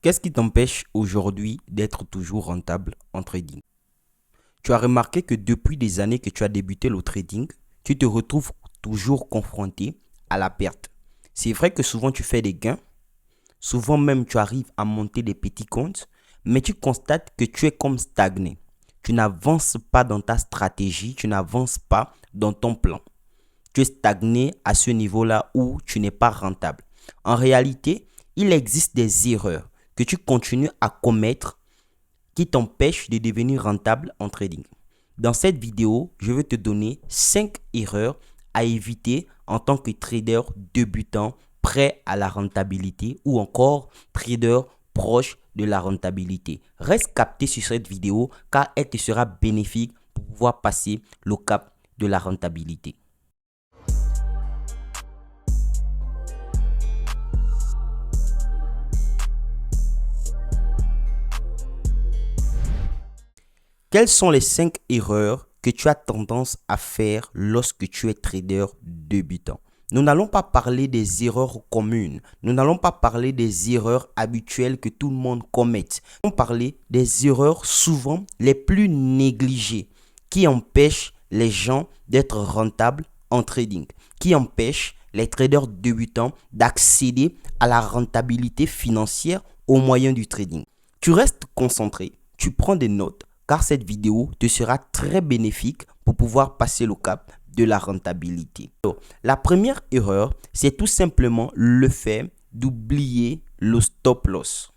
Qu'est-ce qui t'empêche aujourd'hui d'être toujours rentable en trading? Tu as remarqué que depuis des années que tu as débuté le trading, tu te retrouves toujours confronté à la perte. C'est vrai que souvent tu fais des gains, souvent même tu arrives à monter des petits comptes, mais tu constates que tu es comme stagné. Tu n'avances pas dans ta stratégie, tu n'avances pas dans ton plan. Tu es stagné à ce niveau-là où tu n'es pas rentable. En réalité, il existe des erreurs que tu continues à commettre qui t'empêchent de devenir rentable en trading. Dans cette vidéo, je vais te donner 5 erreurs à éviter en tant que trader débutant prêt à la rentabilité ou encore trader proche de la rentabilité. Reste capté sur cette vidéo car elle te sera bénéfique pour pouvoir passer le cap de la rentabilité. Quelles sont les 5 erreurs que tu as tendance à faire lorsque tu es trader débutant? Nous n'allons pas parler des erreurs communes. Nous n'allons pas parler des erreurs habituelles que tout le monde commet. Nous allons parler des erreurs souvent les plus négligées qui empêchent les gens d'être rentables en trading, qui empêchent les traders débutants d'accéder à la rentabilité financière au moyen du trading. Tu restes concentré, tu prends des notes, car cette vidéo te sera très bénéfique pour pouvoir passer le cap de la rentabilité. La première erreur, c'est tout simplement le fait d'oublier le stop loss.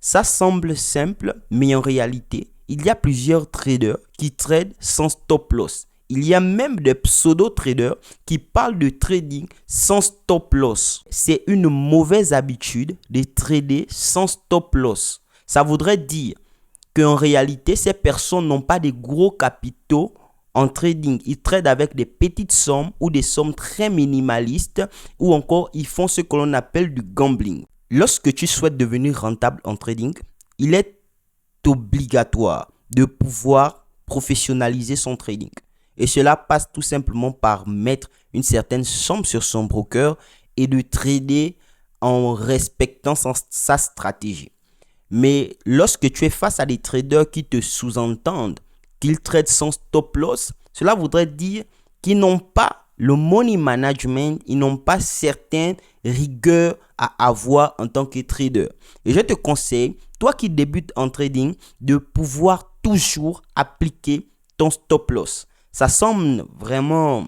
Ça semble simple, mais en réalité, il y a plusieurs traders qui tradent sans stop loss. Il y a même des pseudo-traders qui parlent de trading sans stop loss. C'est une mauvaise habitude de trader sans stop loss. Ça voudrait dire qu'en réalité, ces personnes n'ont pas de gros capitaux en trading. Ils tradent avec des petites sommes ou des sommes très minimalistes ou encore ils font ce que l'on appelle du gambling. Lorsque tu souhaites devenir rentable en trading, il est obligatoire de pouvoir professionnaliser son trading. Et cela passe tout simplement par mettre une certaine somme sur son broker et de trader en respectant sa stratégie. Mais lorsque tu es face à des traders qui te sous-entendent qu'ils tradent sans stop loss, cela voudrait dire qu'ils n'ont pas le money management, ils n'ont pas certaines rigueurs à avoir en tant que trader. Et je te conseille, toi qui débutes en trading, de pouvoir toujours appliquer ton stop loss. Ça semble vraiment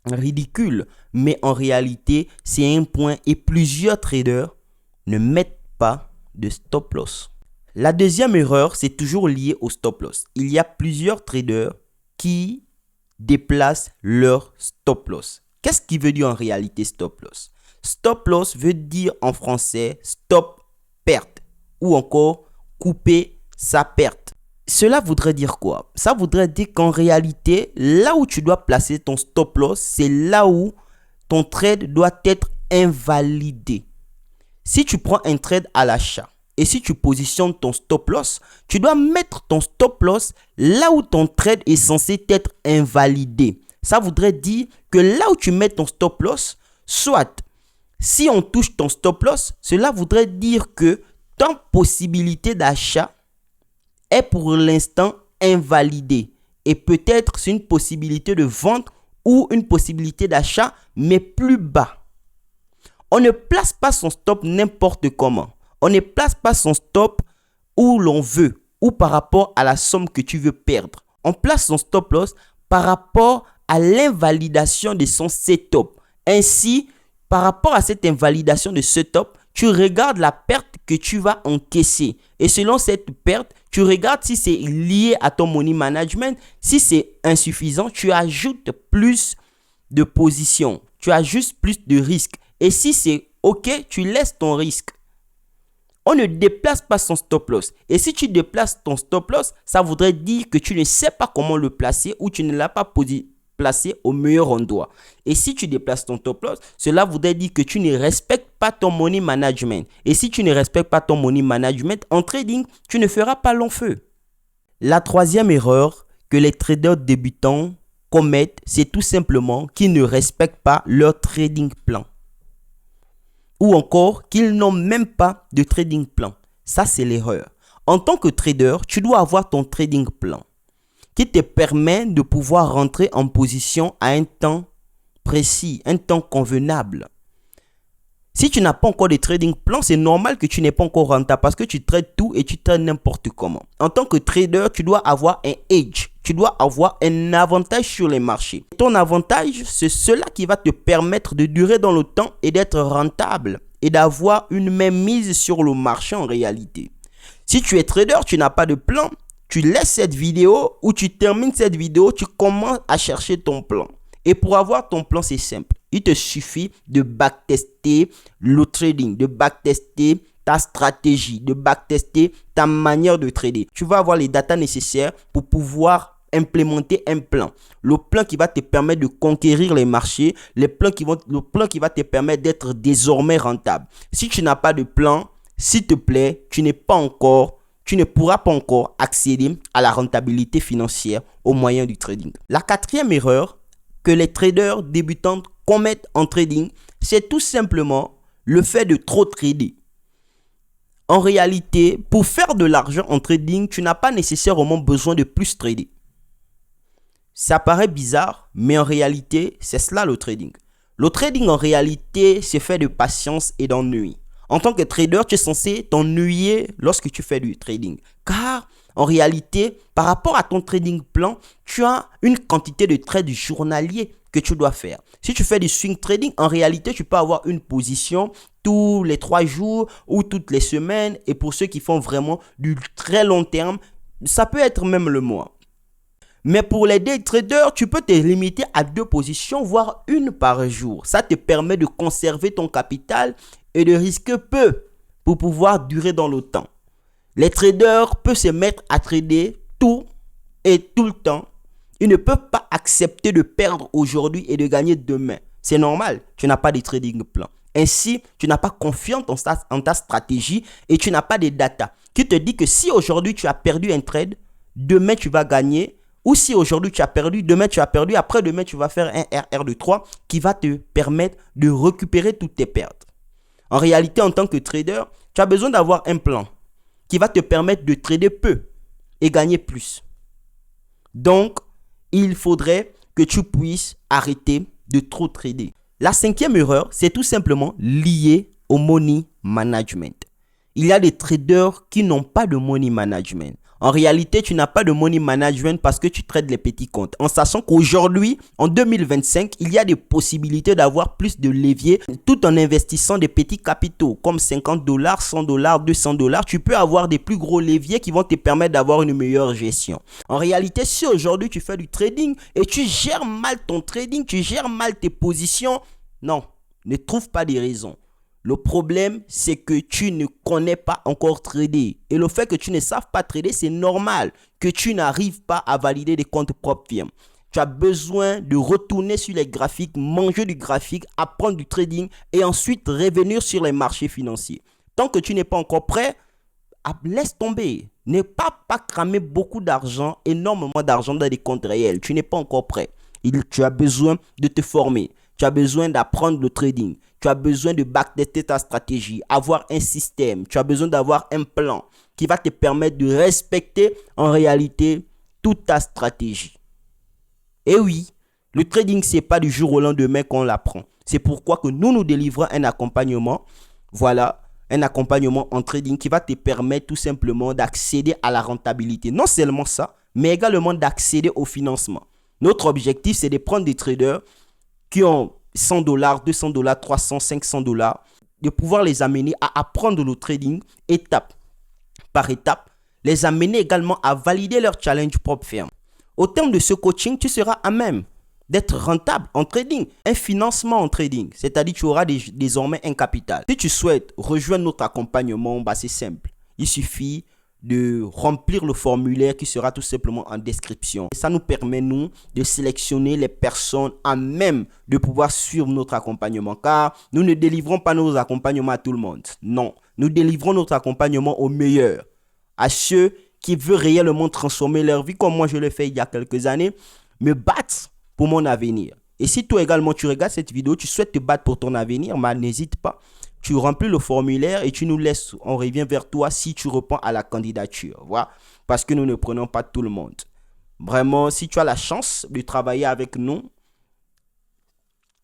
ridicule, mais en réalité, c'est un point et plusieurs traders ne mettent pas de stop loss. La deuxième erreur, c'est toujours lié au stop loss. Il y a plusieurs traders qui déplacent leur stop loss. Qu'est-ce qui veut dire en réalité stop loss? Stop loss veut dire en français stop perte ou encore couper sa perte. Cela voudrait dire quoi? Ça voudrait dire qu'en réalité, là où tu dois placer ton stop loss, c'est là où ton trade doit être invalidé. Si tu prends un trade à l'achat et si tu positionnes ton stop loss, tu dois mettre ton stop loss là où ton trade est censé être invalidé. Ça voudrait dire que là où tu mets ton stop loss, soit si on touche ton stop loss, cela voudrait dire que ton possibilité d'achat est pour l'instant invalidée. Et peut-être c'est une possibilité de vente ou une possibilité d'achat, mais plus bas. On ne place pas son stop n'importe comment. On ne place pas son stop où l'on veut ou par rapport à la somme que tu veux perdre. On place son stop loss par rapport à l'invalidation de son setup. Ainsi, par rapport à cette invalidation de setup, tu regardes la perte que tu vas encaisser. Et selon cette perte, tu regardes si c'est lié à ton money management. Si c'est insuffisant, tu ajoutes plus de positions. Tu ajoutes plus de risques. Et si c'est OK, tu laisses ton risque. On ne déplace pas son stop loss. Et si tu déplaces ton stop loss, ça voudrait dire que tu ne sais pas comment le placer ou tu ne l'as pas placé au meilleur endroit. Et si tu déplaces ton stop loss, cela voudrait dire que tu ne respectes pas ton money management. Et si tu ne respectes pas ton money management, en trading, tu ne feras pas long feu. La troisième erreur que les traders débutants commettent, c'est tout simplement qu'ils ne respectent pas leur trading plan. ou encore qu'ils n'ont même pas de trading plan. Ça, c'est l'erreur. En tant que trader, tu dois avoir ton trading plan qui te permet de pouvoir rentrer en position à un temps précis, un temps convenable. Si tu n'as pas encore de trading plan, c'est normal que tu n'es pas encore rentable parce que tu trades tout et tu trades n'importe comment. En tant que trader, tu dois avoir un edge. Tu dois avoir un avantage sur les marchés. Ton avantage, c'est cela qui va te permettre de durer dans le temps et d'être rentable et d'avoir une même mise sur le marché en réalité. Si tu es trader, tu n'as pas de plan, tu laisses cette vidéo ou tu termines cette vidéo, tu commences à chercher ton plan. Et pour avoir ton plan, c'est simple. Il te suffit de backtester le trading, de backtester ta stratégie, de backtester ta manière de trader. Tu vas avoir les datas nécessaires pour pouvoir implémenter un plan. Le plan qui va te permettre de conquérir les marchés, le plan qui va te permettre d'être désormais rentable. Si tu n'as pas de plan, s'il te plaît, tu ne pourras pas encore accéder à la rentabilité financière au moyen du trading. La quatrième erreur que les traders débutants commettent en trading, c'est tout simplement le fait de trop trader. En réalité, pour faire de l'argent en trading, tu n'as pas nécessairement besoin de plus trader. Ça paraît bizarre, mais en réalité, c'est cela le trading. Le trading en réalité, c'est fait de patience et d'ennui. En tant que trader, tu es censé t'ennuyer lorsque tu fais du trading. Car en réalité, par rapport à ton trading plan, tu as une quantité de trades journaliers que tu dois faire. Si tu fais du swing trading, en réalité, tu peux avoir une position tous les 3 jours ou toutes les semaines. Et pour ceux qui font vraiment du très long terme, ça peut être même le mois. Mais pour les day traders, tu peux te limiter à 2 positions, voire une par jour. Ça te permet de conserver ton capital et de risquer peu pour pouvoir durer dans le temps. Les traders peuvent se mettre à trader tout et tout le temps. Ils ne peuvent pas accepter de perdre aujourd'hui et de gagner demain. C'est normal, tu n'as pas de trading plan. Ainsi, tu n'as pas confiance en ta stratégie et tu n'as pas de data qui te dit que si aujourd'hui tu as perdu un trade, demain tu vas gagner. Ou si aujourd'hui tu as perdu, demain tu as perdu, après demain tu vas faire un RR de 3 qui va te permettre de récupérer toutes tes pertes. En réalité, en tant que trader, tu as besoin d'avoir un plan qui va te permettre de trader peu et gagner plus. Donc, il faudrait que tu puisses arrêter de trop trader. La 5e erreur, c'est tout simplement lié au money management. Il y a des traders qui n'ont pas de money management. En réalité, tu n'as pas de money management parce que tu trades les petits comptes. En sachant qu'aujourd'hui, en 2025, il y a des possibilités d'avoir plus de levier tout en investissant des petits capitaux comme $50, $100, $200. Tu peux avoir des plus gros leviers qui vont te permettre d'avoir une meilleure gestion. En réalité, si aujourd'hui tu fais du trading et tu gères mal ton trading, tu gères mal tes positions, non, ne trouve pas des raisons. Le problème, c'est que tu ne connais pas encore trader. Et le fait que tu ne saches pas trader, c'est normal que tu n'arrives pas à valider des comptes propres firmes. Tu as besoin de retourner sur les graphiques, manger du graphique, apprendre du trading et ensuite revenir sur les marchés financiers. Tant que tu n'es pas encore prêt, laisse tomber. Ne pas cramer beaucoup d'argent, énormément d'argent dans des comptes réels. Tu n'es pas encore prêt. Tu as besoin de te former. Tu as besoin d'apprendre le trading. Tu as besoin de backtester ta stratégie, avoir un système. Tu as besoin d'avoir un plan qui va te permettre de respecter en réalité toute ta stratégie. Et oui, le trading, ce n'est pas du jour au lendemain qu'on l'apprend. C'est pourquoi que nous délivrons un accompagnement. Voilà, un accompagnement en trading qui va te permettre tout simplement d'accéder à la rentabilité. Non seulement ça, mais également d'accéder au financement. Notre objectif, c'est de prendre des traders qui ont $100, $200, $300, $500, de pouvoir les amener à apprendre le trading étape par étape, les amener également à valider leur challenge propre ferme. Au terme de ce coaching, tu seras à même d'être rentable en trading, un financement en trading, c'est-à-dire tu auras désormais un capital. Si tu souhaites rejoindre notre accompagnement, c'est simple. Il suffit de remplir le formulaire qui sera tout simplement en description. Et ça nous permet, nous, de sélectionner les personnes à même de pouvoir suivre notre accompagnement. Car nous ne délivrons pas nos accompagnements à tout le monde. Non, nous délivrons notre accompagnement aux meilleurs, à ceux qui veulent réellement transformer leur vie, comme moi je l'ai fait il y a quelques années, me battre pour mon avenir. Et si toi également tu regardes cette vidéo, tu souhaites te battre pour ton avenir, n'hésite pas. Tu remplis le formulaire et tu nous laisses, on revient vers toi si tu réponds à la candidature. Voilà. Parce que nous ne prenons pas tout le monde. Vraiment, si tu as la chance de travailler avec nous,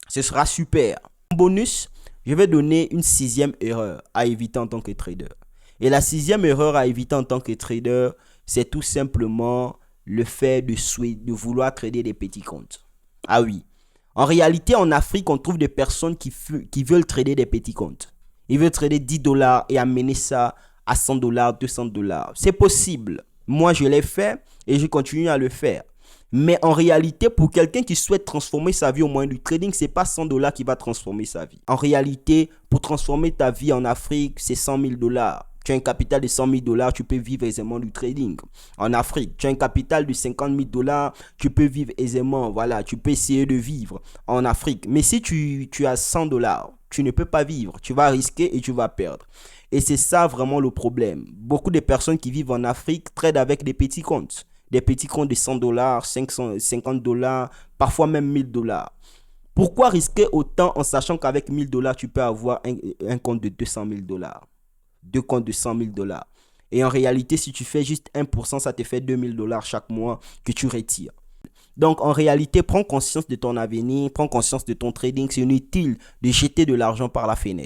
ce sera super. En bonus, je vais donner une 6e erreur à éviter en tant que trader. Et la 6e erreur à éviter en tant que trader, c'est tout simplement le fait de vouloir trader des petits comptes. Ah oui. En réalité, en Afrique, on trouve des personnes qui veulent trader des petits comptes. Ils veulent trader 10 dollars et amener ça à 100 dollars, 200 dollars. C'est possible. Moi, je l'ai fait et je continue à le faire. Mais en réalité, pour quelqu'un qui souhaite transformer sa vie au moyen du trading, ce n'est pas 100 dollars qui va transformer sa vie. En réalité, pour transformer ta vie en Afrique, c'est 100 000 dollars. Tu as un capital de 100 000 dollars, tu peux vivre aisément du trading. En Afrique, tu as un capital de 50 000 dollars, tu peux vivre aisément. Voilà, tu peux essayer de vivre en Afrique. Mais si tu as 100 dollars, tu ne peux pas vivre. Tu vas risquer et tu vas perdre. Et c'est ça vraiment le problème. Beaucoup de personnes qui vivent en Afrique tradent avec des petits comptes. Des petits comptes de 100 dollars, 550 dollars, parfois même 1000 dollars. Pourquoi risquer autant en sachant qu'avec 1000 dollars, tu peux avoir un compte de 200 000 dollars? Deux comptes de 100 000 dollars. Et en réalité, si tu fais juste 1%, ça te fait 2000 dollars chaque mois que tu retires. Donc, en réalité, prends conscience de ton avenir, prends conscience de ton trading. C'est inutile de jeter de l'argent par la fenêtre.